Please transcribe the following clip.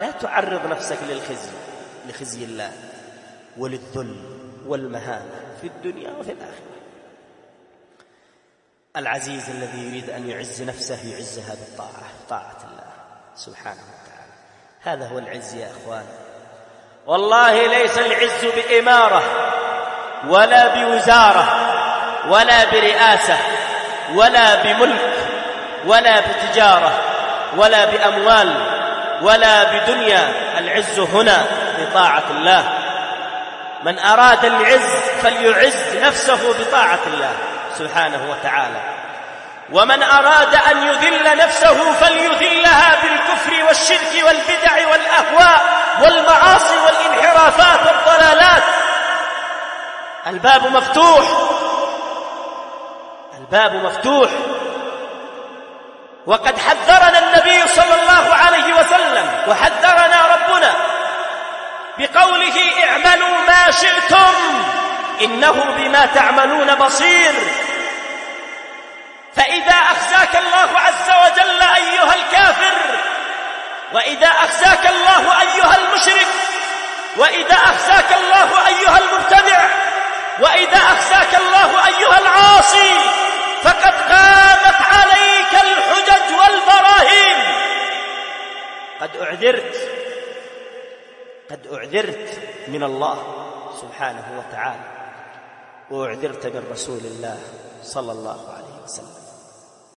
لا تعرض نفسك لخزي الله وللذل والمهانة في الدنيا وفي الآخرة. العزيز الذي يريد أن يعز نفسه يعزها بالطاعة، طاعة الله سبحانه وتعالى. هذا هو العز يا أخوان. والله ليس العز بإمارة ولا بوزارة ولا برئاسة ولا بملك ولا بتجارة ولا بأموال ولا بدنيا. العز هنا بطاعة الله. من أراد العز فليعز نفسه بطاعة الله سبحانه وتعالى، ومن أراد أن يذل نفسه فليذلها بالكفر والشرك والبدع والأهواء والمعاصي والانحرافات والضلالات. الباب مفتوح، الباب مفتوح. وقد حذرنا النبي صلى الله عليه وسلم وحذرنا ربنا بقوله: اعملوا ما شئتم إنه بما تعملون بصير. فإذا أخزاك الله عز وجل أيها الكافر، وإذا أخزاك الله أيها المشرك، وإذا أخزاك الله أيها المبتدع، وإذا أخزاك الله أيها العاصي، فقد قامت عليك الحجج والبراهين. قد أعذرت من الله سبحانه وتعالى، وأعذرت من رسول الله صلى الله عليه وسلم.